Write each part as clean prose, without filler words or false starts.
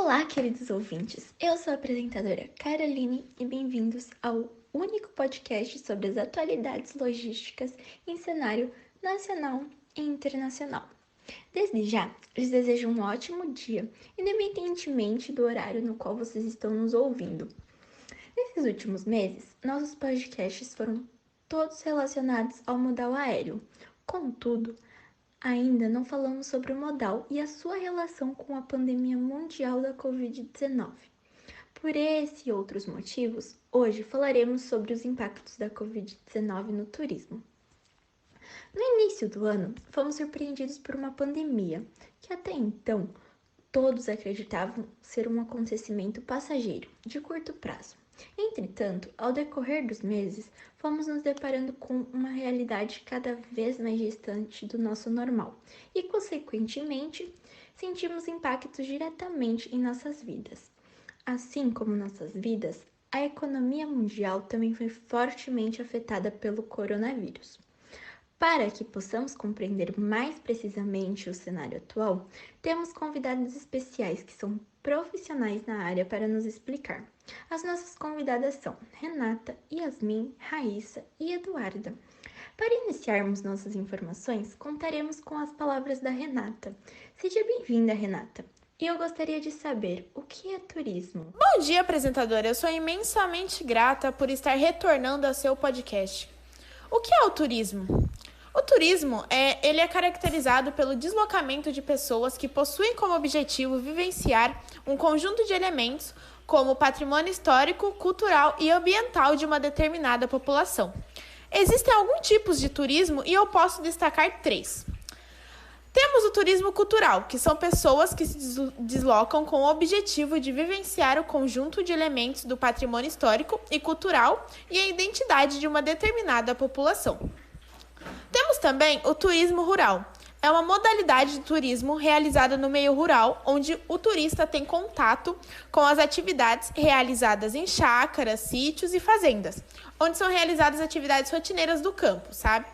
Olá, queridos ouvintes! Eu sou a apresentadora Caroline e bem-vindos ao único podcast sobre as atualidades logísticas em cenário nacional e internacional. Desde já, lhes desejo um ótimo dia, independentemente do horário no qual vocês estão nos ouvindo. Nesses últimos meses, nossos podcasts foram todos relacionados ao modal aéreo. Contudo, ainda não falamos sobre o modal e a sua relação com a pandemia mundial da Covid-19. Por esse e outros motivos, hoje falaremos sobre os impactos da Covid-19 no turismo. No início do ano, fomos surpreendidos por uma pandemia que até então todos acreditavam ser um acontecimento passageiro, de curto prazo. Entretanto, ao decorrer dos meses, fomos nos deparando com uma realidade cada vez mais distante do nosso normal e, consequentemente, sentimos impactos diretamente em nossas vidas. Assim como nossas vidas, a economia mundial também foi fortemente afetada pelo coronavírus. Para que possamos compreender mais precisamente o cenário atual, temos convidados especiais que são profissionais na área para nos explicar. As nossas convidadas são Renata, Yasmin, Raíssa e Eduarda. Para iniciarmos nossas informações, contaremos com as palavras da Renata. Seja bem-vinda, Renata. E eu gostaria de saber o que é turismo. Bom dia, apresentadora. Eu sou imensamente grata por estar retornando ao seu podcast. O que é o turismo? O turismo é caracterizado pelo deslocamento de pessoas que possuem como objetivo vivenciar um conjunto de elementos como patrimônio histórico, cultural e ambiental de uma determinada população. Existem alguns tipos de turismo e eu posso destacar 3. Temos o turismo cultural, que são pessoas que se deslocam com o objetivo de vivenciar o conjunto de elementos do patrimônio histórico e cultural e a identidade de uma determinada população. Temos também o turismo rural. É uma modalidade de turismo realizada no meio rural, onde o turista tem contato com as atividades realizadas em chácaras, sítios e fazendas, onde são realizadas atividades rotineiras do campo, sabe?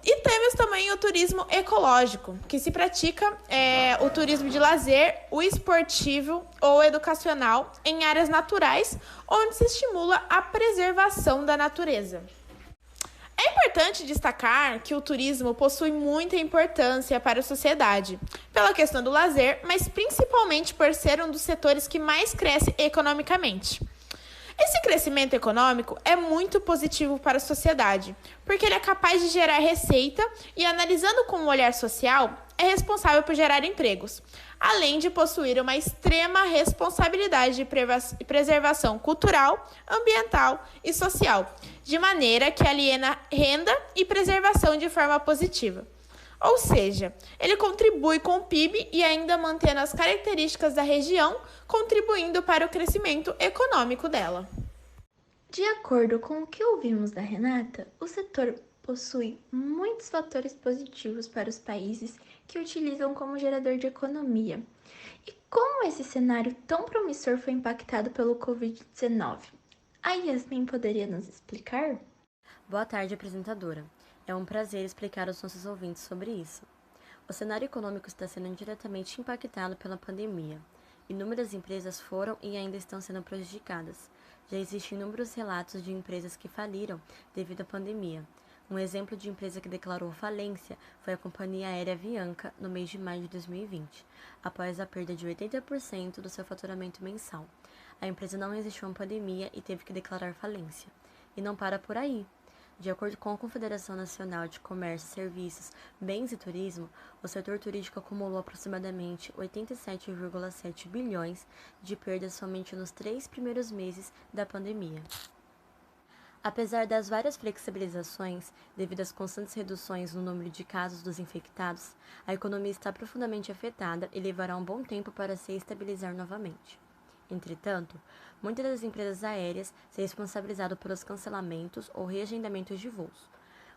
E temos também o turismo ecológico, que se pratica o turismo de lazer, o esportivo ou educacional em áreas naturais, onde se estimula a preservação da natureza. É importante destacar que o turismo possui muita importância para a sociedade, pela questão do lazer, mas principalmente por ser um dos setores que mais cresce economicamente. Esse crescimento econômico é muito positivo para a sociedade, porque ele é capaz de gerar receita e, analisando com um olhar social, é responsável por gerar empregos, além de possuir uma extrema responsabilidade de preservação cultural, ambiental e social, de maneira que aliena renda e preservação de forma positiva. Ou seja, ele contribui com o PIB e ainda mantendo as características da região, contribuindo para o crescimento econômico dela. De acordo com o que ouvimos da Renata, o setor possui muitos fatores positivos para os países que utilizam como gerador de economia. E como esse cenário tão promissor foi impactado pelo Covid-19? A Yasmin poderia nos explicar? Boa tarde, apresentadora. É um prazer explicar aos nossos ouvintes sobre isso. O cenário econômico está sendo diretamente impactado pela pandemia. Inúmeras empresas foram e ainda estão sendo prejudicadas. Já existem inúmeros relatos de empresas que faliram devido à pandemia. Um exemplo de empresa que declarou falência foi a companhia aérea Avianca no mês de maio de 2020, após a perda de 80% do seu faturamento mensal. A empresa não resistiu à pandemia e teve que declarar falência. E não para por aí. De acordo com a Confederação Nacional de Comércio, Serviços, Bens e Turismo, o setor turístico acumulou aproximadamente 87,7 bilhões de perdas somente nos 3 primeiros meses da pandemia. Apesar das várias flexibilizações, devido às constantes reduções no número de casos dos infectados, a economia está profundamente afetada e levará um bom tempo para se estabilizar novamente. Entretanto, muitas das empresas aéreas se responsabilizaram pelos cancelamentos ou reagendamentos de voos.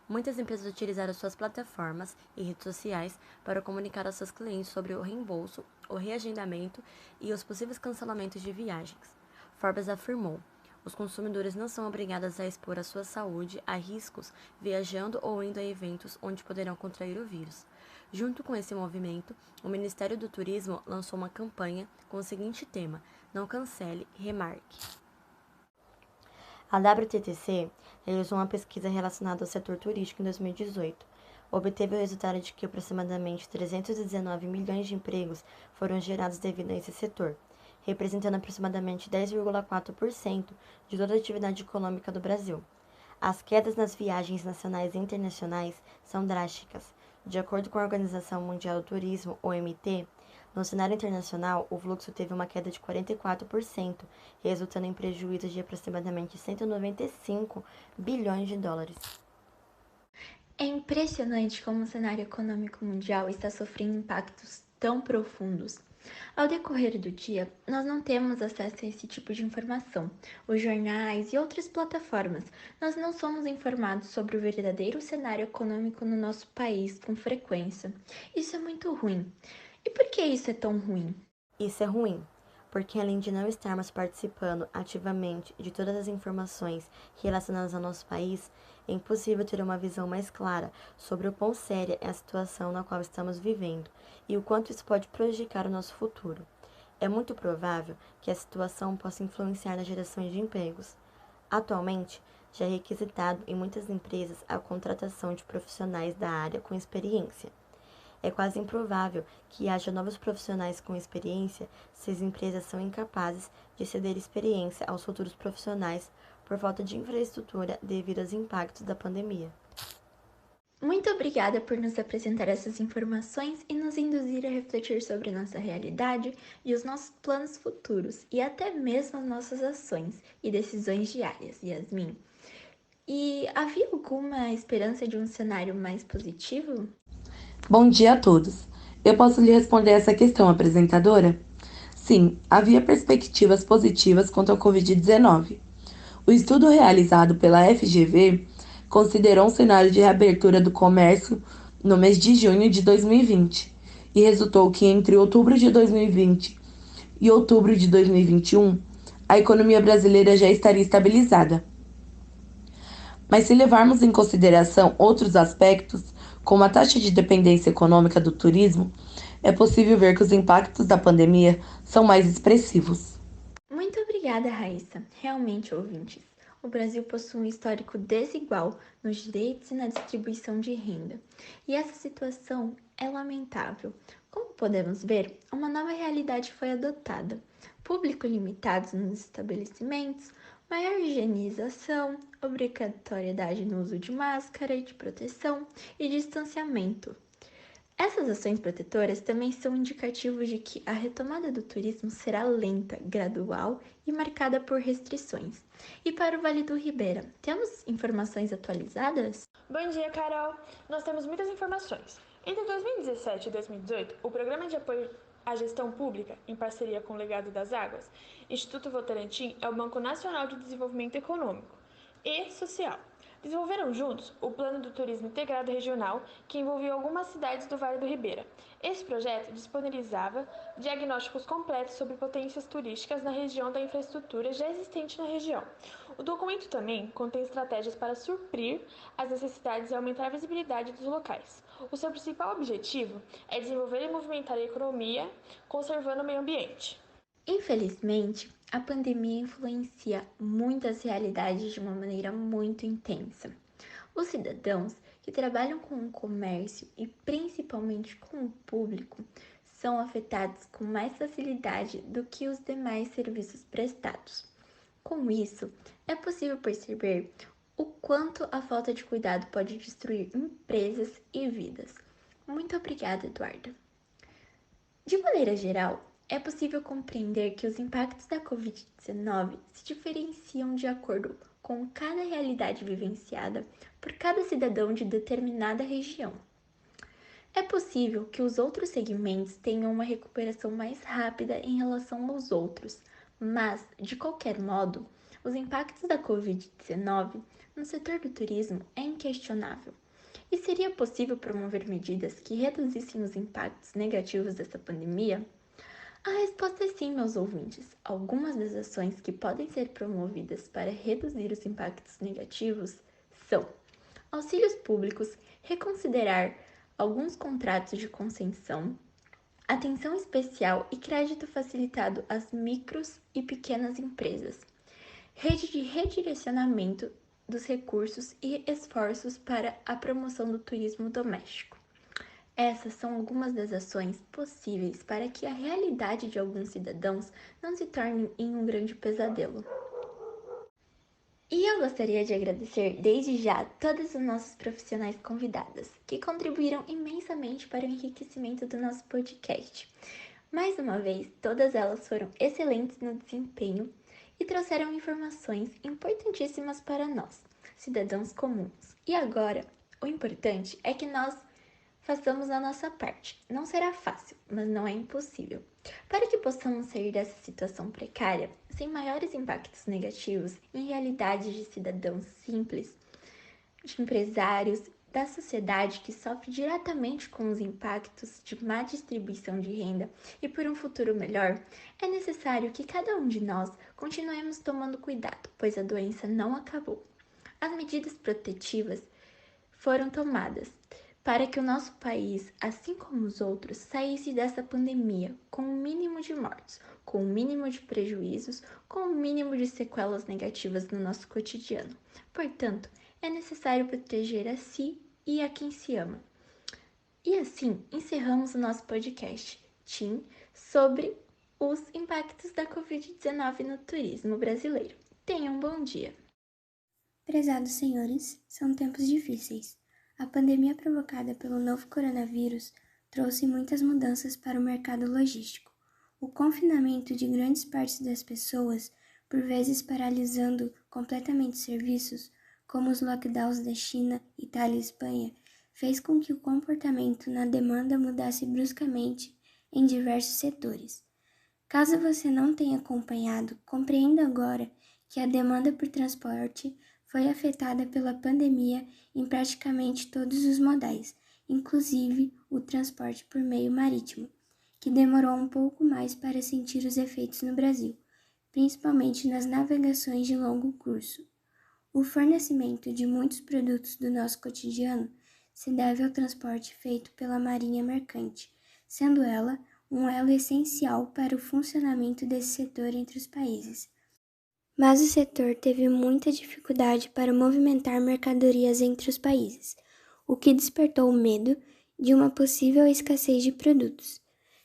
Muitas empresas utilizaram suas plataformas e redes sociais para comunicar aos seus clientes sobre o reembolso, o reagendamento e os possíveis cancelamentos de viagens. Forbes afirmou: Os consumidores não são obrigados a expor a sua saúde a riscos viajando ou indo a eventos onde poderão contrair o vírus. Junto com esse movimento, o Ministério do Turismo lançou uma campanha com o seguinte tema: Não cancele, remarque. A WTTC realizou uma pesquisa relacionada ao setor turístico em 2018. Obteve o resultado de que aproximadamente 319 milhões de empregos foram gerados devido a esse setor, representando aproximadamente 10,4% de toda a atividade econômica do Brasil. As quedas nas viagens nacionais e internacionais são drásticas. De acordo com a Organização Mundial do Turismo, OMT, no cenário internacional, o fluxo teve uma queda de 44%, resultando em prejuízos de aproximadamente 195 bilhões de dólares. É impressionante como o cenário econômico mundial está sofrendo impactos tão profundos. Ao decorrer do dia, nós não temos acesso a esse tipo de informação. Os jornais e outras plataformas, nós não somos informados sobre o verdadeiro cenário econômico no nosso país com frequência. Isso é muito ruim. E por que isso é tão ruim? Isso é ruim, porque além de não estarmos participando ativamente de todas as informações relacionadas ao nosso país, é impossível ter uma visão mais clara sobre o quão séria é a situação na qual estamos vivendo e o quanto isso pode prejudicar o nosso futuro. É muito provável que a situação possa influenciar na geração de empregos. Atualmente, já é requisitado em muitas empresas a contratação de profissionais da área com experiência. É quase improvável que haja novos profissionais com experiência se as empresas são incapazes de ceder experiência aos futuros profissionais por falta de infraestrutura devido aos impactos da pandemia. Muito obrigada por nos apresentar essas informações e nos induzir a refletir sobre a nossa realidade e os nossos planos futuros, e até mesmo as nossas ações e decisões diárias, Yasmin. E havia alguma esperança de um cenário mais positivo? Bom dia a todos. Eu posso lhe responder essa questão, apresentadora? Sim, havia perspectivas positivas quanto ao Covid-19. O estudo realizado pela FGV considerou um cenário de reabertura do comércio no mês de junho de 2020 e resultou que entre outubro de 2020 e outubro de 2021, a economia brasileira já estaria estabilizada. Mas se levarmos em consideração outros aspectos, como a taxa de dependência econômica do turismo, é possível ver que os impactos da pandemia são mais expressivos. Muito obrigada, Raíssa. Realmente, ouvintes, o Brasil possui um histórico desigual nos direitos e na distribuição de renda. E essa situação é lamentável. Como podemos ver, uma nova realidade foi adotada. Público limitado nos estabelecimentos, maior higienização, obrigatoriedade no uso de máscara e de proteção e distanciamento. Essas ações protetoras também são indicativos de que a retomada do turismo será lenta, gradual e marcada por restrições. E para o Vale do Ribeira, temos informações atualizadas? Bom dia, Carol! Nós temos muitas informações. Entre 2017 e 2018, o Programa de Apoio à Gestão Pública, em parceria com o Legado das Águas, Instituto Votorantim é o Banco Nacional de Desenvolvimento Econômico e Social. Desenvolveram juntos o Plano do Turismo Integrado Regional, que envolvia algumas cidades do Vale do Ribeira. Esse projeto disponibilizava diagnósticos completos sobre potências turísticas na região da infraestrutura já existente na região. O documento também contém estratégias para suprir as necessidades e aumentar a visibilidade dos locais. O seu principal objetivo é desenvolver e movimentar a economia, conservando o meio ambiente. Infelizmente, a pandemia influencia muitas realidades de uma maneira muito intensa. Os cidadãos que trabalham com o comércio e principalmente com o público são afetados com mais facilidade do que os demais serviços prestados. Com isso, é possível perceber o quanto a falta de cuidado pode destruir empresas e vidas. Muito obrigada, Eduarda. De maneira geral, é possível compreender que os impactos da Covid-19 se diferenciam de acordo com cada realidade vivenciada por cada cidadão de determinada região. É possível que os outros segmentos tenham uma recuperação mais rápida em relação aos outros, mas, de qualquer modo, os impactos da Covid-19 no setor do turismo é inquestionável. E seria possível promover medidas que reduzissem os impactos negativos dessa pandemia? A resposta é sim, meus ouvintes. Algumas das ações que podem ser promovidas para reduzir os impactos negativos são auxílios públicos, reconsiderar alguns contratos de concessão, atenção especial e crédito facilitado às micros e pequenas empresas, rede de redirecionamento dos recursos e esforços para a promoção do turismo doméstico. Essas são algumas das ações possíveis para que a realidade de alguns cidadãos não se torne em um grande pesadelo. E eu gostaria de agradecer desde já todas as nossas profissionais convidadas, que contribuíram imensamente para o enriquecimento do nosso podcast. Mais uma vez, todas elas foram excelentes no desempenho e trouxeram informações importantíssimas para nós, cidadãos comuns. E agora, o importante é que nós façamos a nossa parte. Não será fácil, mas não é impossível. Para que possamos sair dessa situação precária, sem maiores impactos negativos em realidades de cidadãos simples, de empresários, da sociedade que sofre diretamente com os impactos de má distribuição de renda e por um futuro melhor, é necessário que cada um de nós continuemos tomando cuidado, pois a doença não acabou. As medidas protetivas foram tomadas para que o nosso país, assim como os outros, saísse dessa pandemia com o mínimo de mortes, com o mínimo de prejuízos, com o mínimo de sequelas negativas no nosso cotidiano. Portanto, é necessário proteger a si e a quem se ama. E assim, encerramos o nosso podcast, TIM, sobre os impactos da Covid-19 no turismo brasileiro. Tenham um bom dia! Prezados senhores, são tempos difíceis. A pandemia provocada pelo novo coronavírus trouxe muitas mudanças para o mercado logístico. O confinamento de grandes partes das pessoas, por vezes paralisando completamente serviços, como os lockdowns da China, Itália e Espanha, fez com que o comportamento na demanda mudasse bruscamente em diversos setores. Caso você não tenha acompanhado, compreenda agora que a demanda por transporte foi afetada pela pandemia em praticamente todos os modais, inclusive o transporte por meio marítimo, que demorou um pouco mais para sentir os efeitos no Brasil, principalmente nas navegações de longo curso. O fornecimento de muitos produtos do nosso cotidiano se deve ao transporte feito pela Marinha Mercante, sendo ela um elo essencial para o funcionamento desse setor entre os países. Mas o setor teve muita dificuldade para movimentar mercadorias entre os países, o que despertou o medo de uma possível escassez de produtos.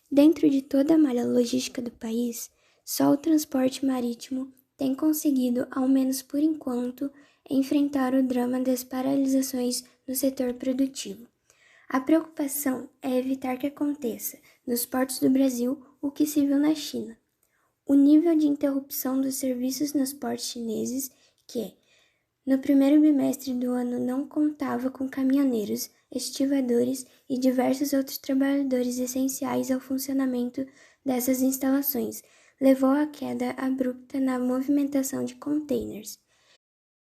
Dentro de toda a malha logística do país, só o transporte marítimo tem conseguido, ao menos por enquanto, enfrentar o drama das paralisações no setor produtivo. A preocupação é evitar que aconteça, nos portos do Brasil, o que se viu na China. O nível de interrupção dos serviços nos portos chineses, que, no primeiro bimestre do ano, não contava com caminhoneiros, estivadores e diversos outros trabalhadores essenciais ao funcionamento dessas instalações, levou à queda abrupta na movimentação de containers.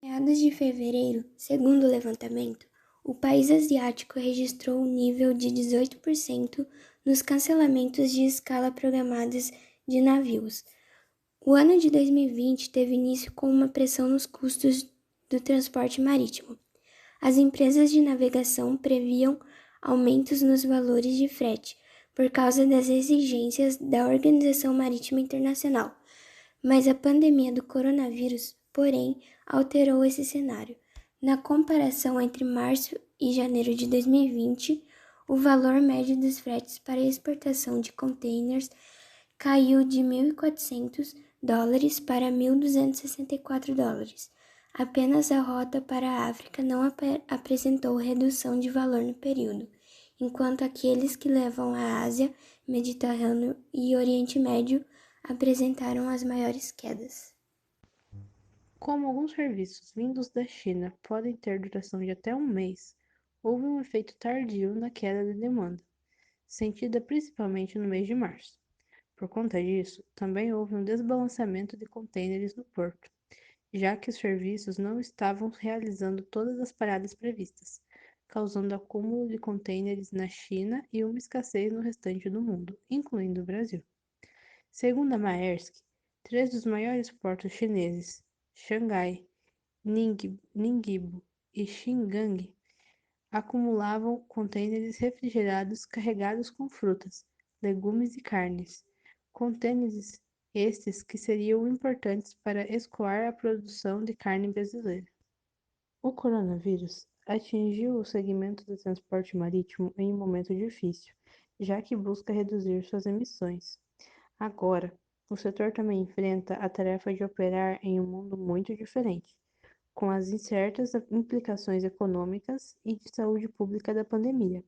Em meados de fevereiro, segundo o levantamento, o país asiático registrou um nível de 18% nos cancelamentos de escala programadas de navios. O ano de 2020 teve início com uma pressão nos custos do transporte marítimo. As empresas de navegação previam aumentos nos valores de frete por causa das exigências da Organização Marítima Internacional, mas a pandemia do coronavírus, porém, alterou esse cenário. Na comparação entre março e janeiro de 2020, o valor médio dos fretes para exportação de containers caiu de $1.400 para $1.264. Apenas a rota para a África não apresentou redução de valor no período, enquanto aqueles que levam à Ásia, Mediterrâneo e Oriente Médio apresentaram as maiores quedas. Como alguns serviços vindos da China podem ter duração de até um mês, houve um efeito tardio na queda de demanda, sentida principalmente no mês de março. Por conta disso, também houve um desbalanceamento de contêineres no porto, já que os serviços não estavam realizando todas as paradas previstas, causando acúmulo de contêineres na China e uma escassez no restante do mundo, incluindo o Brasil. Segundo a Maersk, 3 dos maiores portos chineses, Xangai, Ningbo e Xingang, acumulavam contêineres refrigerados carregados com frutas, legumes e carnes. Contêineres estes que seriam importantes para escoar a produção de carne brasileira. O coronavírus atingiu o segmento do transporte marítimo em um momento difícil, já que busca reduzir suas emissões. Agora, o setor também enfrenta a tarefa de operar em um mundo muito diferente, com as incertas implicações econômicas e de saúde pública da pandemia.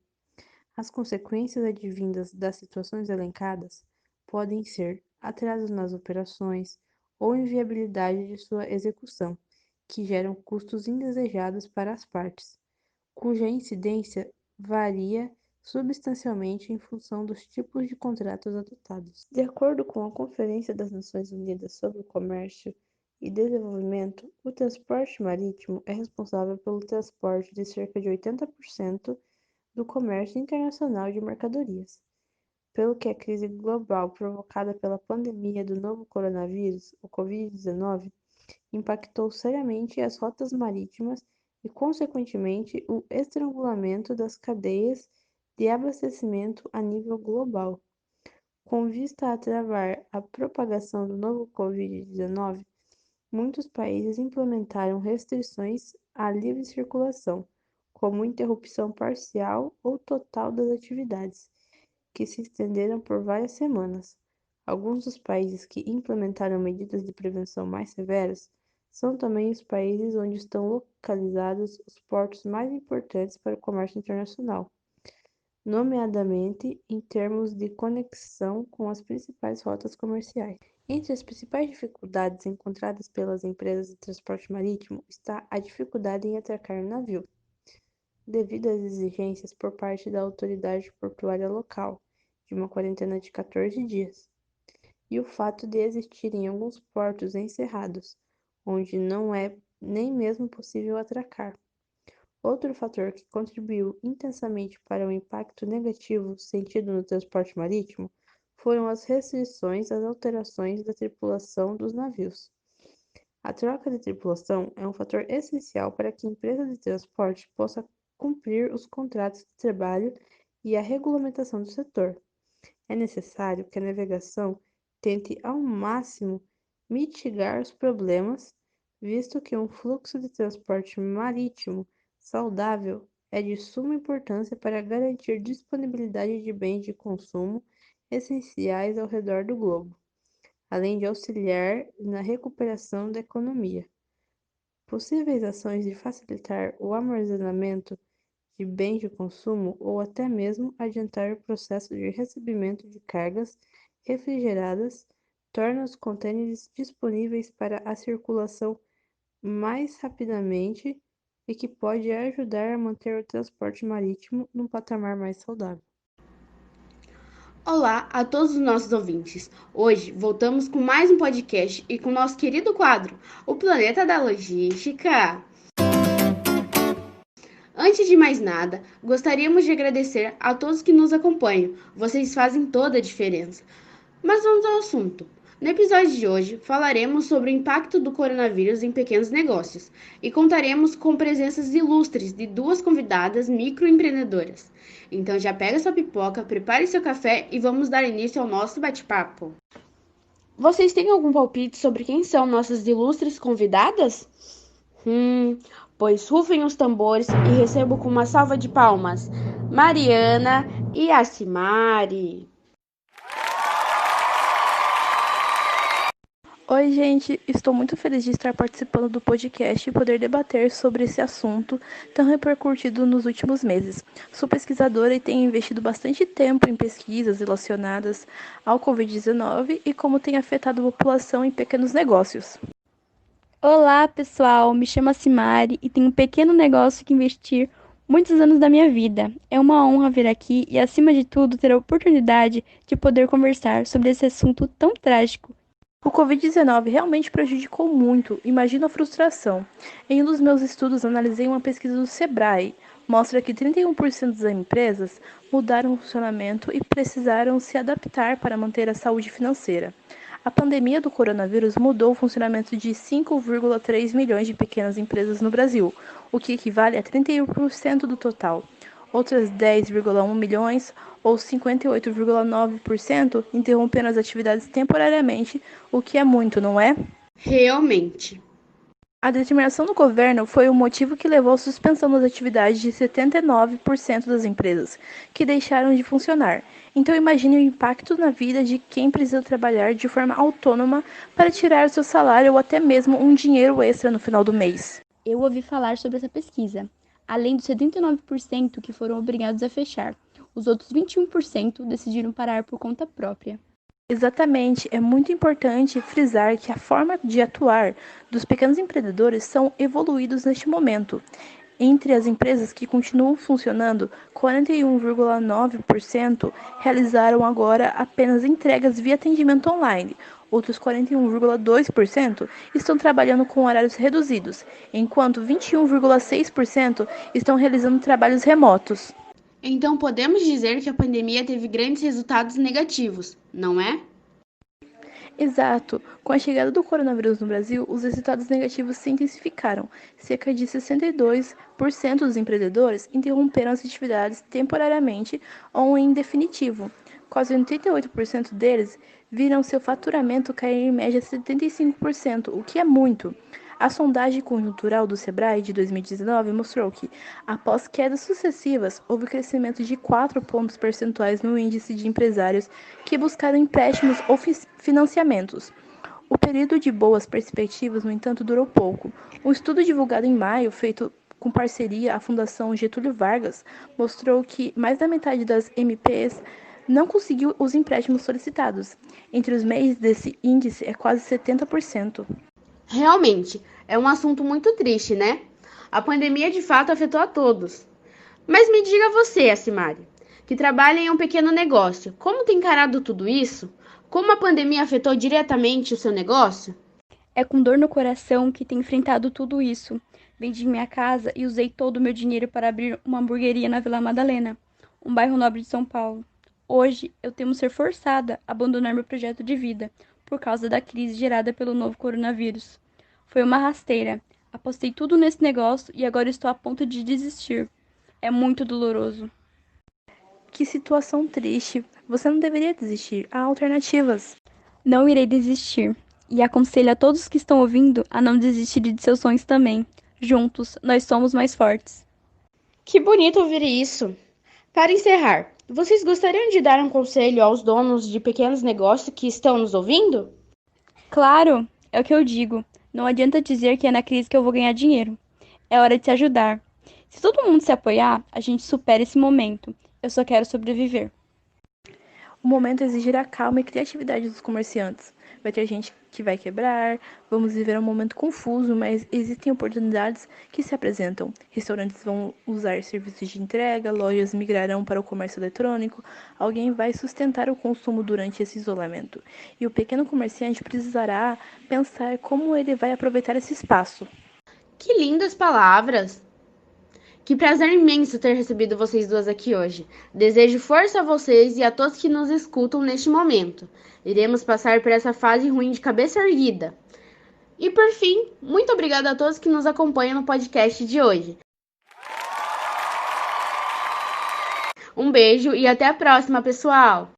As consequências advindas das situações elencadas podem ser atrasos nas operações ou inviabilidade de sua execução, que geram custos indesejados para as partes, cuja incidência varia substancialmente em função dos tipos de contratos adotados. De acordo com a Conferência das Nações Unidas sobre o Comércio e Desenvolvimento, o transporte marítimo é responsável pelo transporte de cerca de 80% do comércio internacional de mercadorias. Pelo que a crise global provocada pela pandemia do novo coronavírus, o Covid-19, impactou seriamente as rotas marítimas e, consequentemente, o estrangulamento das cadeias de abastecimento a nível global. Com vista a travar a propagação do novo Covid-19, muitos países implementaram restrições à livre circulação, como interrupção parcial ou total das atividades, que se estenderam por várias semanas. Alguns dos países que implementaram medidas de prevenção mais severas são também os países onde estão localizados os portos mais importantes para o comércio internacional, nomeadamente em termos de conexão com as principais rotas comerciais. Entre as principais dificuldades encontradas pelas empresas de transporte marítimo está a dificuldade em atracar um navio, devido às exigências por parte da autoridade portuária local, de uma quarentena de 14 dias, e o fato de existirem alguns portos encerrados, onde não é nem mesmo possível atracar. Outro fator que contribuiu intensamente para o impacto negativo sentido no transporte marítimo foram as restrições às alterações da tripulação dos navios. A troca de tripulação é um fator essencial para que a empresa de transporte possa cumprir os contratos de trabalho e a regulamentação do setor. É necessário que a navegação tente ao máximo mitigar os problemas, visto que um fluxo de transporte marítimo saudável é de suma importância para garantir disponibilidade de bens de consumo essenciais ao redor do globo, além de auxiliar na recuperação da economia. Possíveis ações de facilitar o armazenamento de bens de consumo ou até mesmo adiantar o processo de recebimento de cargas refrigeradas torna os contêineres disponíveis para a circulação mais rapidamente e que pode ajudar a manter o transporte marítimo num patamar mais saudável. Olá a todos os nossos ouvintes. Hoje voltamos com mais um podcast e com o nosso querido quadro, O Planeta da Logística. Antes de mais nada, gostaríamos de agradecer a todos que nos acompanham. Vocês fazem toda a diferença. Mas vamos ao assunto. No episódio de hoje, falaremos sobre o impacto do coronavírus em pequenos negócios e contaremos com presenças ilustres de 2 convidadas microempreendedoras. Então já pega sua pipoca, prepare seu café e vamos dar início ao nosso bate-papo. Vocês têm algum palpite sobre quem são nossas ilustres convidadas? Pois rufem os tambores e recebo com uma salva de palmas Mariana e a Simari. Oi, gente! Estou muito feliz de estar participando do podcast e poder debater sobre esse assunto tão repercutido nos últimos meses. Sou pesquisadora e tenho investido bastante tempo em pesquisas relacionadas ao Covid-19 e como tem afetado a população em pequenos negócios. Olá, pessoal! Me chamo Simari e tenho um pequeno negócio que investir muitos anos da minha vida. É uma honra vir aqui e, acima de tudo, ter a oportunidade de poder conversar sobre esse assunto tão trágico. O Covid-19 realmente prejudicou muito, imagino a frustração. Em um dos meus estudos, analisei uma pesquisa do Sebrae, mostra que 31% das empresas mudaram o funcionamento e precisaram se adaptar para manter a saúde financeira. A pandemia do coronavírus mudou o funcionamento de 5,3 milhões de pequenas empresas no Brasil, o que equivale a 31% do total. Outras 10,1 milhões, ou 58,9%, interromperam as atividades temporariamente, o que é muito, não é? Realmente. A determinação do governo foi o motivo que levou à suspensão das atividades de 79% das empresas, que deixaram de funcionar. Então imagine o impacto na vida de quem precisa trabalhar de forma autônoma para tirar o seu salário ou até mesmo um dinheiro extra no final do mês. Eu ouvi falar sobre essa pesquisa, além dos 79% que foram obrigados a fechar. Os outros 21% decidiram parar por conta própria. Exatamente, é muito importante frisar que a forma de atuar dos pequenos empreendedores são evoluídos neste momento. Entre as empresas que continuam funcionando, 41,9% realizaram agora apenas entregas via atendimento online. Outros 41,2% estão trabalhando com horários reduzidos, enquanto 21,6% estão realizando trabalhos remotos. Então podemos dizer que a pandemia teve grandes resultados negativos, não é? Exato. Com a chegada do coronavírus no Brasil, os resultados negativos se intensificaram. Cerca de 62% dos empreendedores interromperam as atividades temporariamente ou em definitivo. Quase 88% deles viram seu faturamento cair em média 75%, o que é muito. A sondagem conjuntural do Sebrae de 2019 mostrou que, após quedas sucessivas, houve crescimento de 4 pontos percentuais no índice de empresários que buscaram empréstimos ou financiamentos. O período de boas perspectivas, no entanto, durou pouco. Um estudo divulgado em maio, feito com parceria à Fundação Getúlio Vargas, mostrou que mais da metade das MPs não conseguiu os empréstimos solicitados. Entre os MEIs desse índice é quase 70%. Realmente, é um assunto muito triste, né? A pandemia de fato afetou a todos. Mas me diga você, Asimari, que trabalha em um pequeno negócio, como tem encarado tudo isso? Como a pandemia afetou diretamente o seu negócio? É com dor no coração que tenho enfrentado tudo isso. Vendi minha casa e usei todo o meu dinheiro para abrir uma hamburgueria na Vila Madalena, um bairro nobre de São Paulo. Hoje, eu temo ser forçada a abandonar meu projeto de vida por causa da crise gerada pelo novo coronavírus. Foi uma rasteira. Apostei tudo nesse negócio e agora estou a ponto de desistir. É muito doloroso. Que situação triste. Você não deveria desistir. Há alternativas. Não irei desistir. E aconselho a todos que estão ouvindo a não desistirem de seus sonhos também. Juntos, nós somos mais fortes. Que bonito ouvir isso. Para encerrar, vocês gostariam de dar um conselho aos donos de pequenos negócios que estão nos ouvindo? Claro, é o que eu digo. Não adianta dizer que é na crise que eu vou ganhar dinheiro. É hora de se ajudar. Se todo mundo se apoiar, a gente supera esse momento. Eu só quero sobreviver. O momento exigirá calma e criatividade dos comerciantes. Vai ter gente que vai quebrar, vamos viver um momento confuso, mas existem oportunidades que se apresentam. Restaurantes vão usar serviços de entrega, lojas migrarão para o comércio eletrônico, alguém vai sustentar o consumo durante esse isolamento. E o pequeno comerciante precisará pensar como ele vai aproveitar esse espaço. Que lindas palavras! Que prazer imenso ter recebido vocês duas aqui hoje. Desejo força a vocês e a todos que nos escutam neste momento. Iremos passar por essa fase ruim de cabeça erguida. E por fim, muito obrigada a todos que nos acompanham no podcast de hoje. Um beijo e até a próxima, pessoal!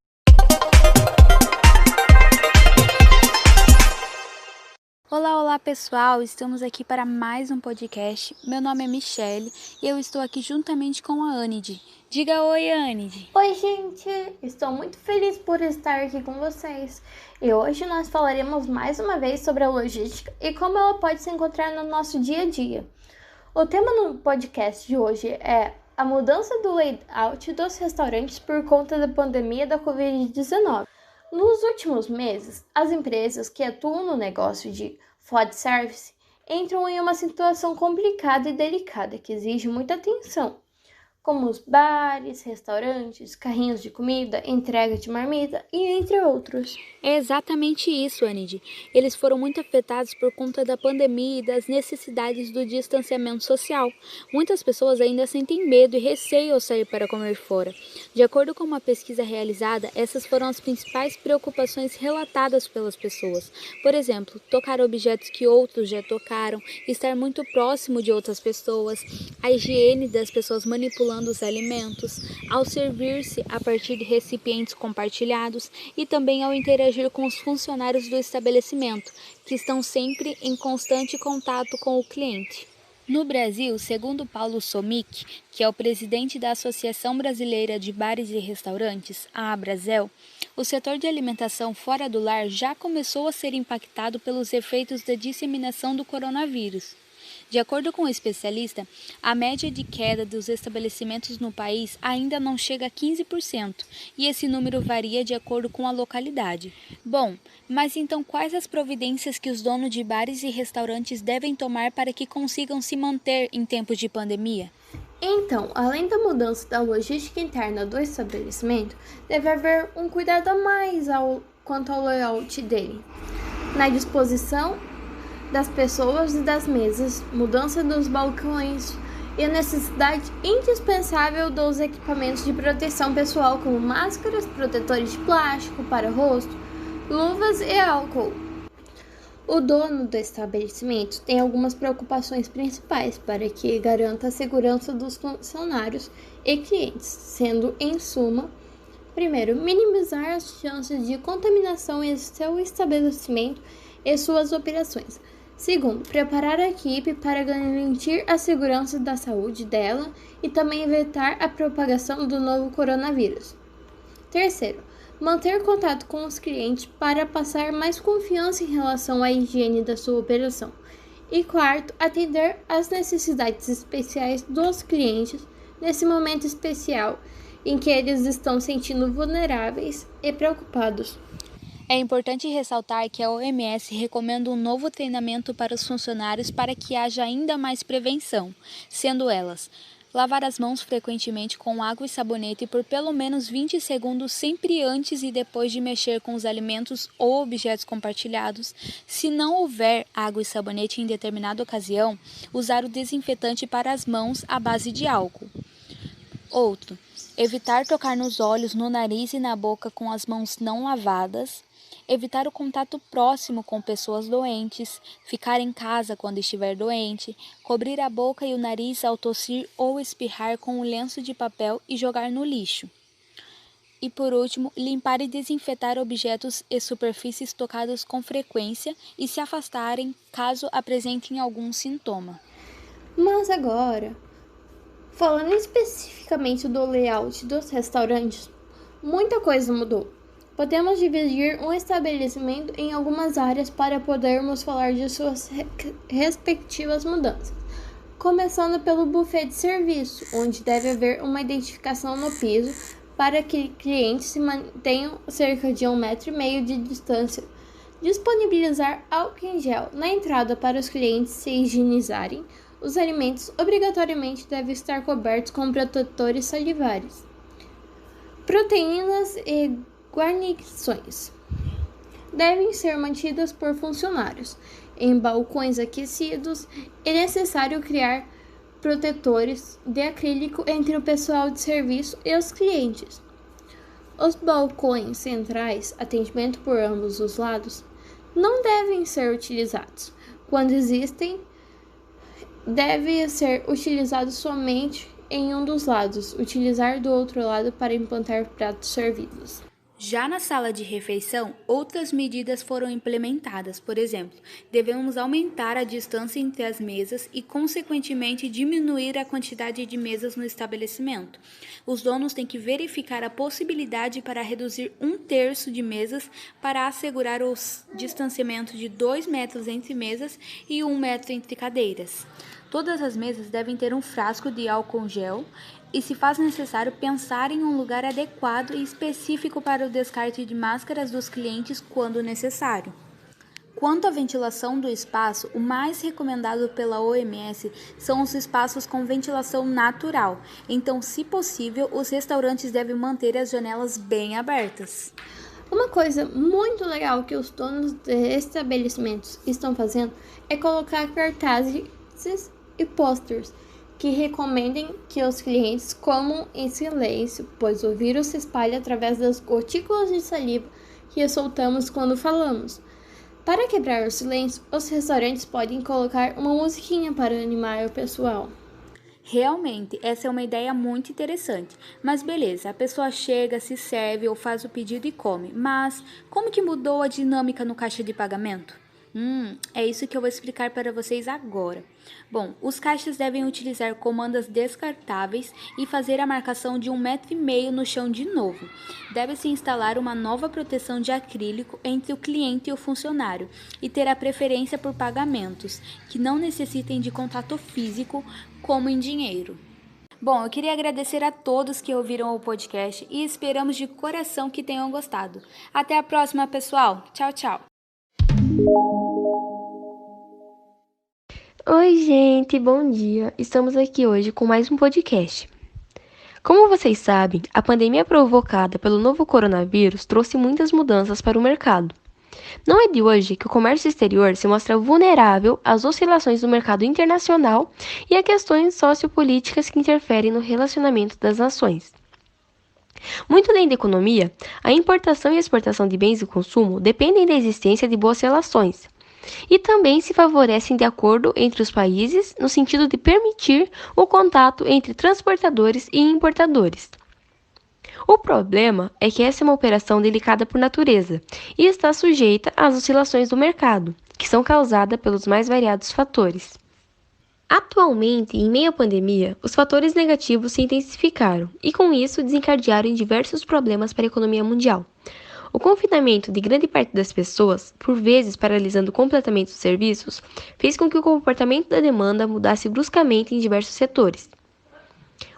Olá pessoal, estamos aqui para mais um podcast. Meu nome é Michelle e eu estou aqui juntamente com a Anide. Diga oi, Anide. Oi, gente! Estou muito feliz por estar aqui com vocês. E hoje nós falaremos mais uma vez sobre a logística e como ela pode se encontrar no nosso dia a dia. O tema no podcast de hoje é a mudança do layout dos restaurantes por conta da pandemia da Covid-19. Nos últimos meses, as empresas que atuam no negócio de food service entram em uma situação complicada e delicada que exige muita atenção. como os bares, restaurantes, carrinhos de comida, entrega de marmita e entre outros. É exatamente isso, Anid. Eles foram muito afetados por conta da pandemia e das necessidades do distanciamento social. Muitas pessoas ainda sentem medo e receio ao sair para comer fora. De acordo com uma pesquisa realizada, essas foram as principais preocupações relatadas pelas pessoas. Por exemplo, tocar objetos que outros já tocaram, estar muito próximo de outras pessoas, a higiene das pessoas manipulando os alimentos, ao servir-se a partir de recipientes compartilhados e também ao interagir com os funcionários do estabelecimento, que estão sempre em constante contato com o cliente. No Brasil, segundo Paulo Somic, que é o presidente da Associação Brasileira de Bares e Restaurantes, a Abrasel, o setor de alimentação fora do lar já começou a ser impactado pelos efeitos da disseminação do coronavírus. De acordo com o especialista, a média de queda dos estabelecimentos no país ainda não chega a 15%, e esse número varia de acordo com a localidade. Bom, mas então quais as providências que os donos de bares e restaurantes devem tomar para que consigam se manter em tempos de pandemia? Então, além da mudança da logística interna do estabelecimento, deve haver um cuidado a mais quanto ao layout dele, na disposição das pessoas e das mesas, mudança dos balcões e a necessidade indispensável dos equipamentos de proteção pessoal, como máscaras, protetores de plástico para rosto, luvas e álcool. O dono do estabelecimento tem algumas preocupações principais para que garanta a segurança dos funcionários e clientes, sendo, em suma, primeiro, minimizar as chances de contaminação em seu estabelecimento e suas operações. Segundo, preparar a equipe para garantir a segurança da saúde dela e também evitar a propagação do novo coronavírus. Terceiro, manter contato com os clientes para passar mais confiança em relação à higiene da sua operação. E quarto, atender às necessidades especiais dos clientes nesse momento especial em que eles estão sentindo vulneráveis e preocupados. É importante ressaltar que a OMS recomenda um novo treinamento para os funcionários para que haja ainda mais prevenção, sendo elas: lavar as mãos frequentemente com água e sabonete por pelo menos 20 segundos sempre antes e depois de mexer com os alimentos ou objetos compartilhados. Se não houver água e sabonete em determinada ocasião, usar o desinfetante para as mãos à base de álcool. Outro: evitar tocar nos olhos, no nariz e na boca com as mãos não lavadas. Evitar o contato próximo com pessoas doentes, ficar em casa quando estiver doente, cobrir a boca e o nariz ao tossir ou espirrar com um lenço de papel e jogar no lixo. E por último, limpar e desinfetar objetos e superfícies tocados com frequência e se afastarem caso apresentem algum sintoma. Mas agora, falando especificamente do layout dos restaurantes, muita coisa mudou. Podemos dividir um estabelecimento em algumas áreas para podermos falar de suas respectivas mudanças. Começando pelo buffet de serviço, onde deve haver uma identificação no piso para que clientes se mantenham cerca de 1,5 m de distância. Disponibilizar álcool em gel na entrada para os clientes se higienizarem. Os alimentos obrigatoriamente devem estar cobertos com protetores salivares. Proteínas e guarnições devem ser mantidas por funcionários em balcões aquecidos. É necessário criar protetores de acrílico entre o pessoal de serviço e os clientes. Os balcões centrais, atendimento por ambos os lados, não devem ser utilizados. Quando existem, deve ser utilizado somente em um dos lados, utilizar do outro lado para implantar pratos servidos. Já na sala de refeição, outras medidas foram implementadas. Por exemplo, devemos aumentar a distância entre as mesas e, consequentemente, diminuir a quantidade de mesas no estabelecimento. Os donos têm que verificar a possibilidade para reduzir 1/3 de mesas para assegurar o distanciamento de 2 metros entre mesas e 1 metro entre cadeiras. Todas as mesas devem ter um frasco de álcool gel e, se faz necessário, pensar em um lugar adequado e específico para o descarte de máscaras dos clientes quando necessário. Quanto à ventilação do espaço, o mais recomendado pela OMS são os espaços com ventilação natural. Então, se possível, os restaurantes devem manter as janelas bem abertas. Uma coisa muito legal que os donos de estabelecimentos estão fazendo é colocar cartazes e posters que recomendem que os clientes comam em silêncio, pois o vírus se espalha através das gotículas de saliva que soltamos quando falamos. Para quebrar o silêncio, os restaurantes podem colocar uma musiquinha para animar o pessoal. Realmente, essa é uma ideia muito interessante. Mas beleza, a pessoa chega, se serve ou faz o pedido e come. Mas como que mudou a dinâmica no caixa de pagamento? É isso que eu vou explicar para vocês agora. Bom, os caixas devem utilizar comandas descartáveis e fazer a marcação de 1,5 m no chão de novo. Deve-se instalar uma nova proteção de acrílico entre o cliente e o funcionário e ter a preferência por pagamentos que não necessitem de contato físico, como em dinheiro. Bom, eu queria agradecer a todos que ouviram o podcast e esperamos de coração que tenham gostado. Até a próxima, pessoal. Tchau, tchau. Oi, gente, bom dia. Estamos aqui hoje com mais um podcast. Como vocês sabem, a pandemia provocada pelo novo coronavírus trouxe muitas mudanças para o mercado. Não é de hoje que o comércio exterior se mostra vulnerável às oscilações do mercado internacional e a questões sociopolíticas que interferem no relacionamento das nações. Muito além da economia, a importação e exportação de bens de consumo dependem da existência de boas relações e também se favorecem de acordo entre os países no sentido de permitir o contato entre transportadores e importadores. O problema é que essa é uma operação delicada por natureza e está sujeita às oscilações do mercado, que são causadas pelos mais variados fatores. Atualmente, em meio à pandemia, os fatores negativos se intensificaram e, com isso, desencadearam diversos problemas para a economia mundial. O confinamento de grande parte das pessoas, por vezes paralisando completamente os serviços, fez com que o comportamento da demanda mudasse bruscamente em diversos setores.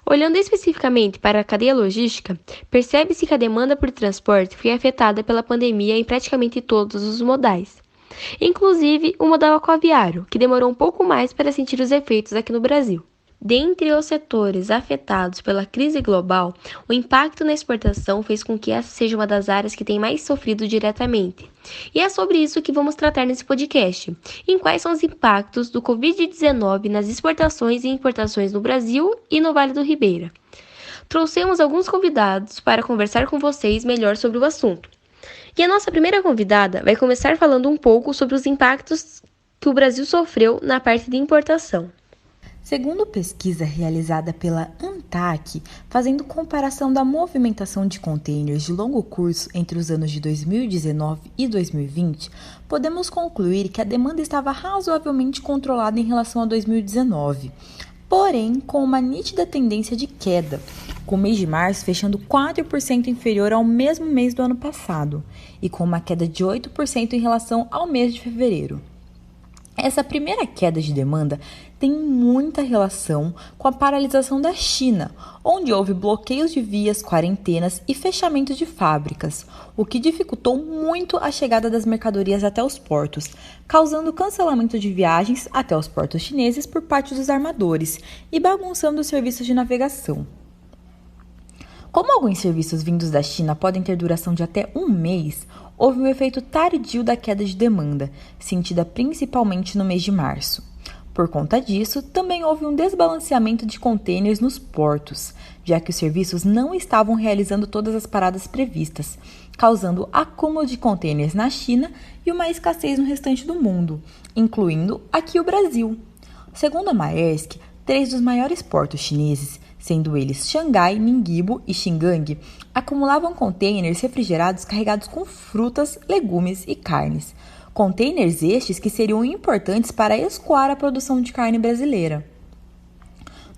Olhando especificamente para a cadeia logística, percebe-se que a demanda por transporte foi afetada pela pandemia em praticamente todos os modais. Inclusive o modal aquaviário, que demorou um pouco mais para sentir os efeitos aqui no Brasil. Dentre os setores afetados pela crise global, o impacto na exportação fez com que essa seja uma das áreas que tem mais sofrido diretamente. E é sobre isso que vamos tratar nesse podcast, em quais são os impactos do Covid-19 nas exportações e importações no Brasil e no Vale do Ribeira. Trouxemos alguns convidados para conversar com vocês melhor sobre o assunto. E a nossa primeira convidada vai começar falando um pouco sobre os impactos que o Brasil sofreu na parte de importação. Segundo pesquisa realizada pela ANTAQ, fazendo comparação da movimentação de contêineres de longo curso entre os anos de 2019 e 2020, podemos concluir que a demanda estava razoavelmente controlada em relação a 2019, porém com uma nítida tendência de queda, com o mês de março fechando 4% inferior ao mesmo mês do ano passado, e com uma queda de 8% em relação ao mês de fevereiro. Essa primeira queda de demanda tem muita relação com a paralisação da China, onde houve bloqueios de vias, quarentenas e fechamento de fábricas, o que dificultou muito a chegada das mercadorias até os portos, causando cancelamento de viagens até os portos chineses por parte dos armadores e bagunçando os serviços de navegação. Como alguns serviços vindos da China podem ter duração de até um mês, houve um efeito tardio da queda de demanda, sentida principalmente no mês de março. Por conta disso, também houve um desbalanceamento de contêineres nos portos, já que os serviços não estavam realizando todas as paradas previstas, causando acúmulo de contêineres na China e uma escassez no restante do mundo, incluindo aqui o Brasil. Segundo a Maersk, 3 dos maiores portos chineses, sendo eles Xangai, Ningbo e Xingang, acumulavam contêineres refrigerados carregados com frutas, legumes e carnes. Contêineres estes que seriam importantes para escoar a produção de carne brasileira.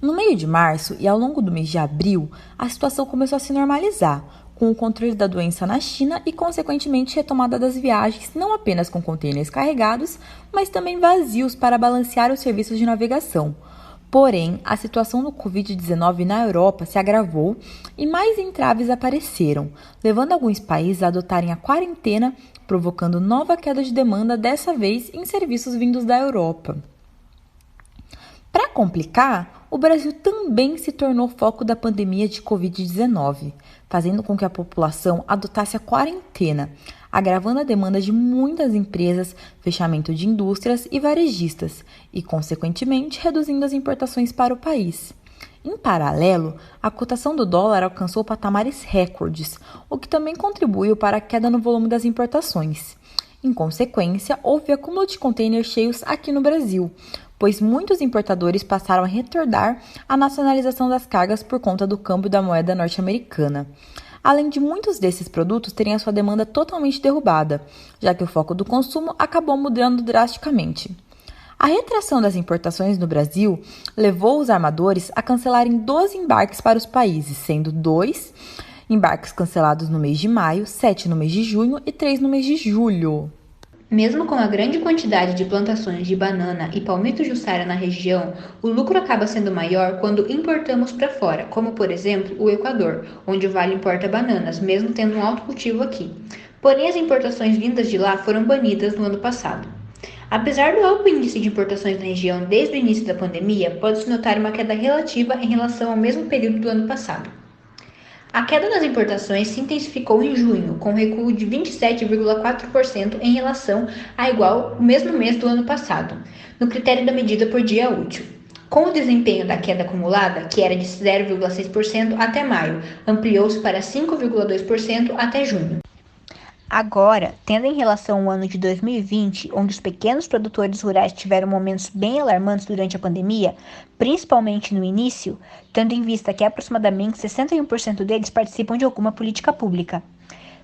No meio de março e ao longo do mês de abril, a situação começou a se normalizar, com o controle da doença na China e, consequentemente, retomada das viagens, não apenas com contêineres carregados, mas também vazios para balancear os serviços de navegação. Porém, a situação do Covid-19 na Europa se agravou e mais entraves apareceram, levando alguns países a adotarem a quarentena, provocando nova queda de demanda, dessa vez em serviços vindos da Europa. Para complicar, o Brasil também se tornou foco da pandemia de Covid-19, fazendo com que a população adotasse a quarentena, agravando a demanda de muitas empresas, fechamento de indústrias e varejistas e, consequentemente, reduzindo as importações para o país. Em paralelo, a cotação do dólar alcançou patamares recordes, o que também contribuiu para a queda no volume das importações. Em consequência, houve acúmulo de contêineres cheios aqui no Brasil, pois muitos importadores passaram a retornar a nacionalização das cargas por conta do câmbio da moeda norte-americana. Além de muitos desses produtos terem a sua demanda totalmente derrubada, já que o foco do consumo acabou mudando drasticamente. A retração das importações no Brasil levou os armadores a cancelarem 12 embarques para os países, sendo 2 embarques cancelados no mês de maio, 7 no mês de junho e 3 no mês de julho. Mesmo com a grande quantidade de plantações de banana e palmito jussara na região, o lucro acaba sendo maior quando importamos para fora, como por exemplo o Equador, onde o Vale importa bananas, mesmo tendo um alto cultivo aqui. Porém, as importações vindas de lá foram banidas no ano passado. Apesar do alto índice de importações na região desde o início da pandemia, pode-se notar uma queda relativa em relação ao mesmo período do ano passado. A queda das importações se intensificou em junho, com um recuo de 27,4% em relação a igual o mesmo mês do ano passado, no critério da medida por dia útil. Com o desempenho da queda acumulada, que era de 0,6% até maio, ampliou-se para 5,2% até junho. Agora, tendo em relação ao ano de 2020, onde os pequenos produtores rurais tiveram momentos bem alarmantes durante a pandemia, principalmente no início, tendo em vista que aproximadamente 61% deles participam de alguma política pública.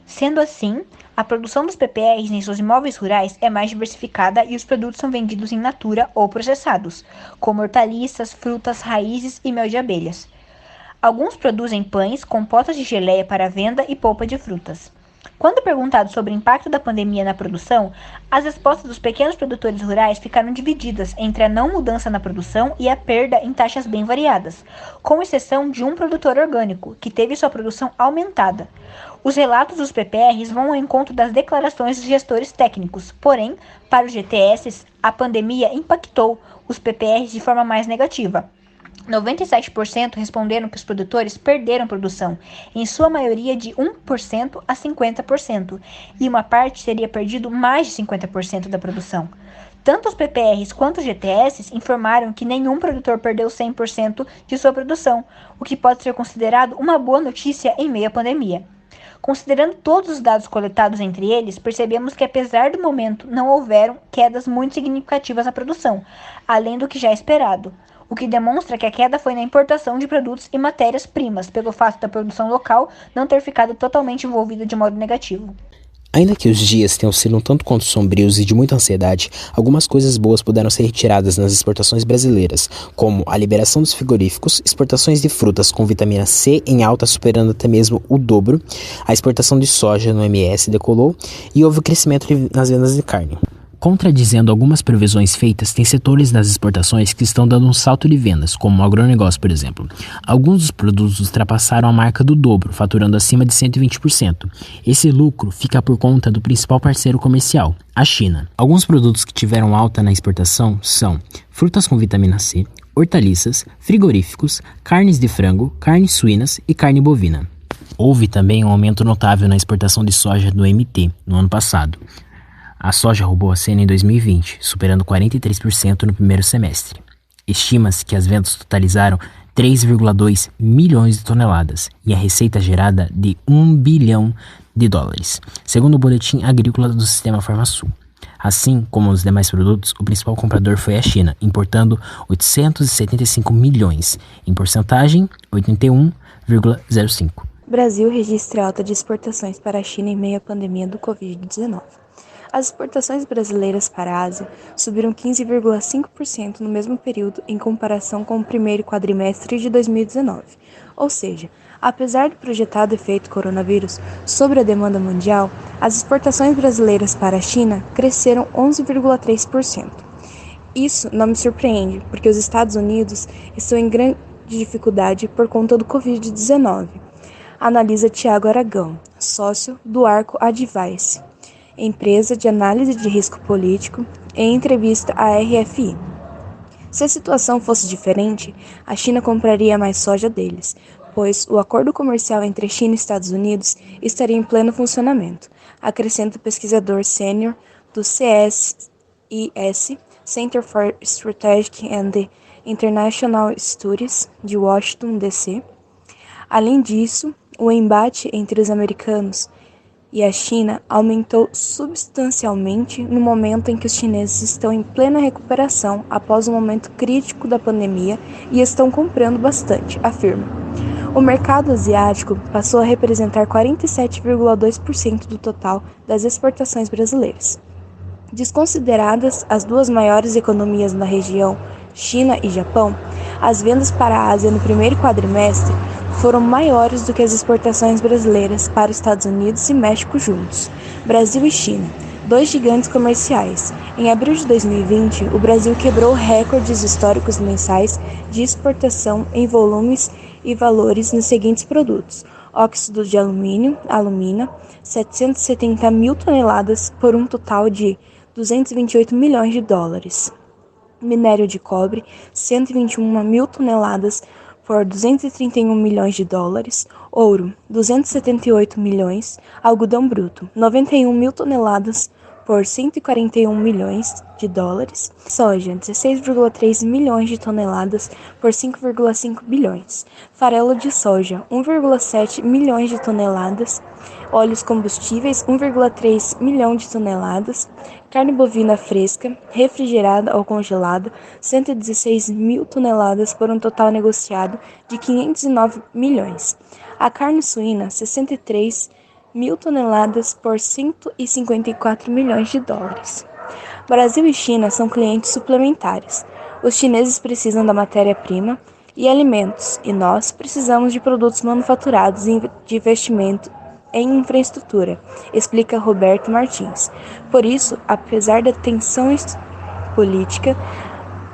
Sendo assim, a produção dos PPRs em seus imóveis rurais é mais diversificada e os produtos são vendidos in natura ou processados, como hortaliças, frutas, raízes e mel de abelhas. Alguns produzem pães, compotas de geleia para venda e polpa de frutas. Quando perguntado sobre o impacto da pandemia na produção, as respostas dos pequenos produtores rurais ficaram divididas entre a não mudança na produção e a perda em taxas bem variadas, com exceção de um produtor orgânico, que teve sua produção aumentada. Os relatos dos PPRs vão ao encontro das declarações dos gestores técnicos, porém, para os GTS, a pandemia impactou os PPRs de forma mais negativa. 97% responderam que os produtores perderam produção, em sua maioria de 1% a 50%, e uma parte teria perdido mais de 50% da produção. Tanto os PPRs quanto os GTS informaram que nenhum produtor perdeu 100% de sua produção, o que pode ser considerado uma boa notícia em meio à pandemia. Considerando todos os dados coletados entre eles, percebemos que apesar do momento não houveram quedas muito significativas na produção, além do que já esperado, o que demonstra que a queda foi na importação de produtos e matérias-primas, pelo fato da produção local não ter ficado totalmente envolvida de modo negativo. Ainda que os dias tenham sido um tanto quanto sombrios e de muita ansiedade, algumas coisas boas puderam ser retiradas nas exportações brasileiras, como a liberação dos frigoríficos, exportações de frutas com vitamina C em alta superando até mesmo o dobro, a exportação de soja no MS decolou e houve crescimento nas vendas de carne. Contradizendo algumas previsões feitas, tem setores das exportações que estão dando um salto de vendas, como o agronegócio, por exemplo. Alguns dos produtos ultrapassaram a marca do dobro, faturando acima de 120%. Esse lucro fica por conta do principal parceiro comercial, a China. Alguns produtos que tiveram alta na exportação são frutas com vitamina C, hortaliças, frigoríficos, carnes de frango, carnes suínas e carne bovina. Houve também um aumento notável na exportação de soja do MT no ano passado. A soja roubou a cena em 2020, superando 43% no primeiro semestre. Estima-se que as vendas totalizaram 3,2 milhões de toneladas e a receita gerada de 1 bilhão de dólares, segundo o Boletim Agrícola do Sistema Farmasul. Assim como os demais produtos, o principal comprador foi a China, importando 875 milhões, em porcentagem 81,05%. O Brasil registra alta de exportações para a China em meio à pandemia do Covid-19. As exportações brasileiras para a Ásia subiram 15,5% no mesmo período em comparação com o primeiro quadrimestre de 2019. Ou seja, apesar do projetado efeito coronavírus sobre a demanda mundial, as exportações brasileiras para a China cresceram 11,3%. Isso não me surpreende, porque os Estados Unidos estão em grande dificuldade por conta do Covid-19, analisa Tiago Aragão, sócio do Arco Advice, empresa de análise de risco político, em entrevista à RFI. Se a situação fosse diferente, a China compraria mais soja deles, pois o acordo comercial entre China e Estados Unidos estaria em pleno funcionamento, acrescenta o pesquisador sênior do CSIS, Center for Strategic and International Studies, de Washington, D.C. Além disso, o embate entre os americanos e a China aumentou substancialmente no momento em que os chineses estão em plena recuperação após um momento crítico da pandemia e estão comprando bastante, afirma. O mercado asiático passou a representar 47,2% do total das exportações brasileiras. Desconsideradas as duas maiores economias na região, China e Japão, as vendas para a Ásia no primeiro quadrimestre foram maiores do que as exportações brasileiras para os Estados Unidos e México juntos. Brasil e China, dois gigantes comerciais. Em abril de 2020, o Brasil quebrou recordes históricos mensais de exportação em volumes e valores nos seguintes produtos: óxido de alumínio, alumina, 770 mil toneladas por um total de 228 milhões de dólares. Minério de cobre, 121 mil toneladas por 231 milhões de dólares. Ouro, 278 milhões. Algodão bruto, 91 mil toneladas por 141 milhões de dólares. Soja, 16,3 milhões de toneladas por 5,5 bilhões. Farelo de soja, 1,7 milhões de toneladas. Óleos combustíveis, 1,3 milhão de toneladas. Carne bovina fresca, refrigerada ou congelada, 116 mil toneladas por um total negociado de 509 milhões. A carne suína, 63 mil toneladas por 154 milhões de dólares. Brasil e China são clientes suplementares. Os chineses precisam da matéria-prima e alimentos, e nós precisamos de produtos manufaturados e de investimento em infraestrutura, explica Roberto Martins. Por isso, apesar da tensão política,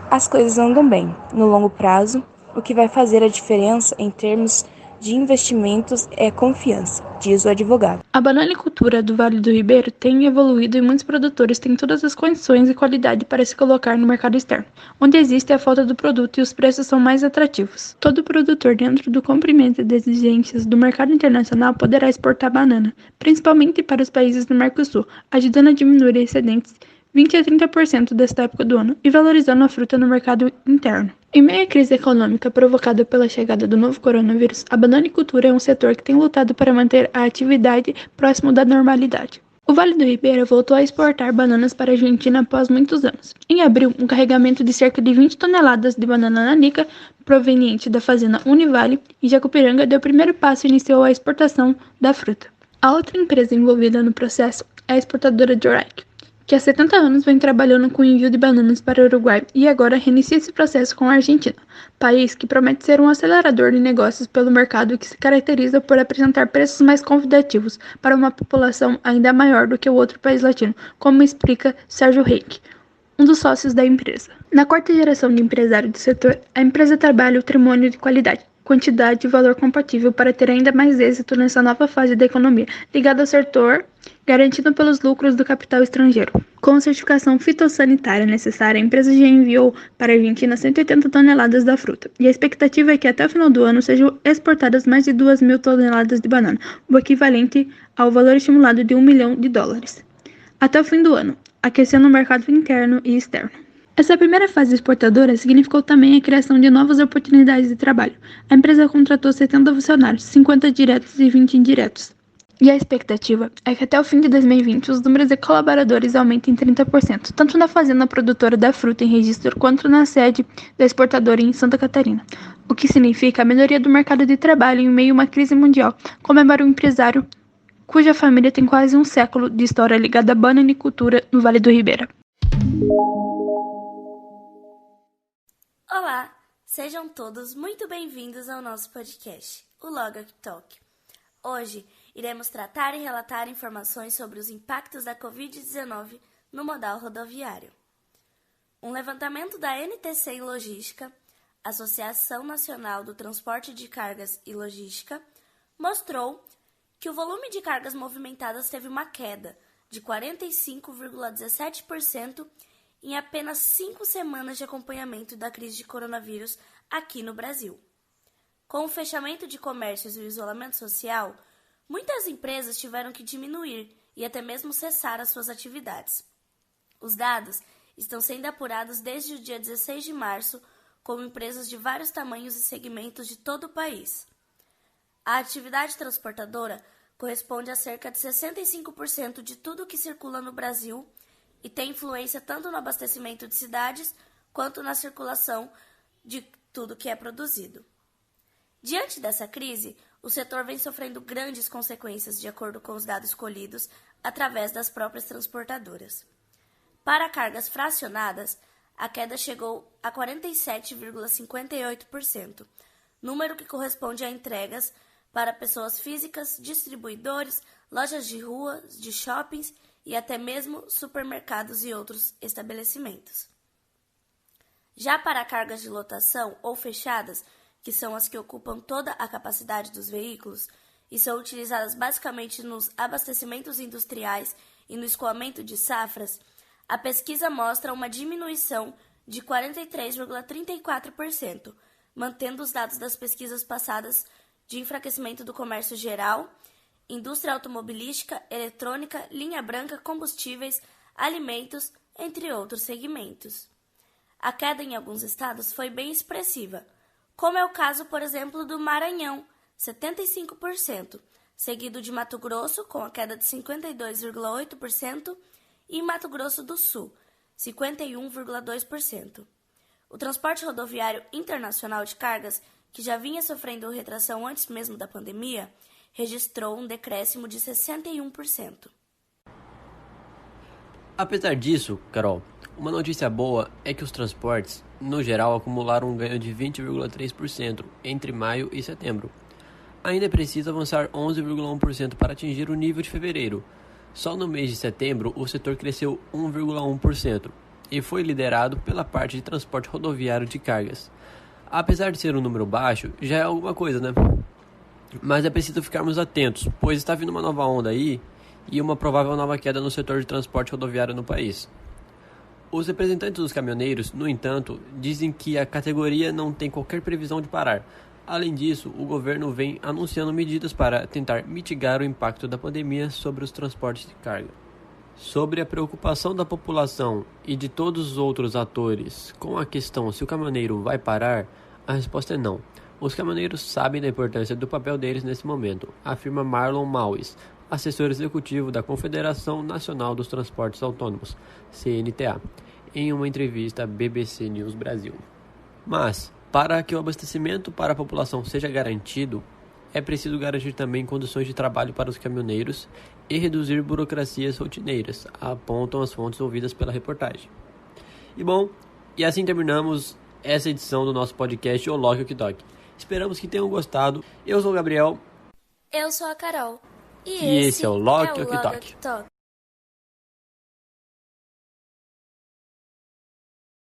as coisas andam bem. No longo prazo, o que vai fazer a diferença em termos de investimentos é confiança, diz o advogado. A bananicultura do Vale do Ribeiro tem evoluído e muitos produtores têm todas as condições e qualidade para se colocar no mercado externo, onde existe a falta do produto e os preços são mais atrativos. Todo produtor dentro do cumprimento das exigências do mercado internacional poderá exportar banana, principalmente para os países do Mercosul, ajudando a diminuir excedentes 20 a 30% desta época do ano e valorizando a fruta no mercado interno. Em meio à crise econômica provocada pela chegada do novo coronavírus, a bananicultura é um setor que tem lutado para manter a atividade próximo da normalidade. O Vale do Ribeira voltou a exportar bananas para a Argentina após muitos anos. Em abril, um carregamento de cerca de 20 toneladas de banana nanica, proveniente da fazenda Univale, em Jacupiranga, deu o primeiro passo e iniciou a exportação da fruta. A outra empresa envolvida no processo é a exportadora Joraic, que há 70 anos vem trabalhando com o envio de bananas para o Uruguai e agora reinicia esse processo com a Argentina, país que promete ser um acelerador de negócios pelo mercado e que se caracteriza por apresentar preços mais convidativos para uma população ainda maior do que o outro país latino, como explica Sérgio Reik, um dos sócios da empresa. Na quarta geração de empresário do setor, a empresa trabalha o trimônio de qualidade, quantidade e valor compatível para ter ainda mais êxito nessa nova fase da economia, ligada ao setor, garantido pelos lucros do capital estrangeiro. Com a certificação fitossanitária necessária, a empresa já enviou para a Argentina 180 toneladas da fruta, e a expectativa é que até o final do ano sejam exportadas mais de 2.000 toneladas de banana, o equivalente ao valor estimulado de $1 milhão. Até o fim do ano, aquecendo o mercado interno e externo. Essa primeira fase exportadora significou também a criação de novas oportunidades de trabalho. A empresa contratou 70 funcionários, 50 diretos e 20 indiretos. E a expectativa é que até o fim de 2020 os números de colaboradores aumentem em 30%, tanto na fazenda produtora da fruta em registro quanto na sede da exportadora em Santa Catarina, o que significa a melhoria do mercado de trabalho em meio a uma crise mundial, comemora um empresário cuja família tem quase um século de história ligada à bananicultura no Vale do Ribeira. Olá, sejam todos muito bem-vindos ao nosso podcast, o Logak Talk. Hoje, iremos tratar e relatar informações sobre os impactos da Covid-19 no modal rodoviário. Um levantamento da NTC e Logística, Associação Nacional do Transporte de Cargas e Logística, mostrou que o volume de cargas movimentadas teve uma queda de 45,17% em apenas 5 semanas de acompanhamento da crise de coronavírus aqui no Brasil. Com o fechamento de comércios e o isolamento social, muitas empresas tiveram que diminuir e até mesmo cessar as suas atividades. Os dados estão sendo apurados desde o dia 16 de março, com empresas de vários tamanhos e segmentos de todo o país. A atividade transportadora corresponde a cerca de 65% de tudo que circula no Brasil e tem influência tanto no abastecimento de cidades quanto na circulação de tudo que é produzido. Diante dessa crise, o setor vem sofrendo grandes consequências de acordo com os dados colhidos através das próprias transportadoras. Para cargas fracionadas, a queda chegou a 47,58%, número que corresponde a entregas para pessoas físicas, distribuidores, lojas de rua, de shoppings e até mesmo supermercados e outros estabelecimentos. Já para cargas de lotação ou fechadas, que são as que ocupam toda a capacidade dos veículos e são utilizadas basicamente nos abastecimentos industriais e no escoamento de safras, a pesquisa mostra uma diminuição de 43,34%, mantendo os dados das pesquisas passadas de enfraquecimento do comércio geral, indústria automobilística, eletrônica, linha branca, combustíveis, alimentos, entre outros segmentos. A queda em alguns estados foi bem expressiva, como é o caso, por exemplo, do Maranhão, 75%, seguido de Mato Grosso, com a queda de 52,8%, e Mato Grosso do Sul, 51,2%. O transporte rodoviário internacional de cargas, que já vinha sofrendo retração antes mesmo da pandemia, registrou um decréscimo de 61%. Apesar disso, Carol, uma notícia boa é que os transportes, no geral, acumularam um ganho de 20,3% entre maio e setembro. Ainda é preciso avançar 11,1% para atingir o nível de fevereiro. Só no mês de setembro, o setor cresceu 1,1% e foi liderado pela parte de transporte rodoviário de cargas. Apesar de ser um número baixo, já é alguma coisa, né? Mas é preciso ficarmos atentos, pois está vindo uma nova onda aí e uma provável nova queda no setor de transporte rodoviário no país. Os representantes dos caminhoneiros, no entanto, dizem que a categoria não tem qualquer previsão de parar. Além disso, o governo vem anunciando medidas para tentar mitigar o impacto da pandemia sobre os transportes de carga. Sobre a preocupação da população e de todos os outros atores com a questão se o caminhoneiro vai parar, a resposta é não. Os caminhoneiros sabem da importância do papel deles nesse momento, afirma Marlon Maues, assessor executivo da Confederação Nacional dos Transportes Autônomos, CNTA, em uma entrevista à BBC News Brasil. Mas, para que o abastecimento para a população seja garantido, é preciso garantir também condições de trabalho para os caminhoneiros e reduzir burocracias rotineiras, apontam as fontes ouvidas pela reportagem. E assim terminamos essa edição do nosso podcast O Loque Ok Tok. Esperamos que tenham gostado. Eu sou o Gabriel. Eu sou a Carol. E esse é o Loque Ok Tok.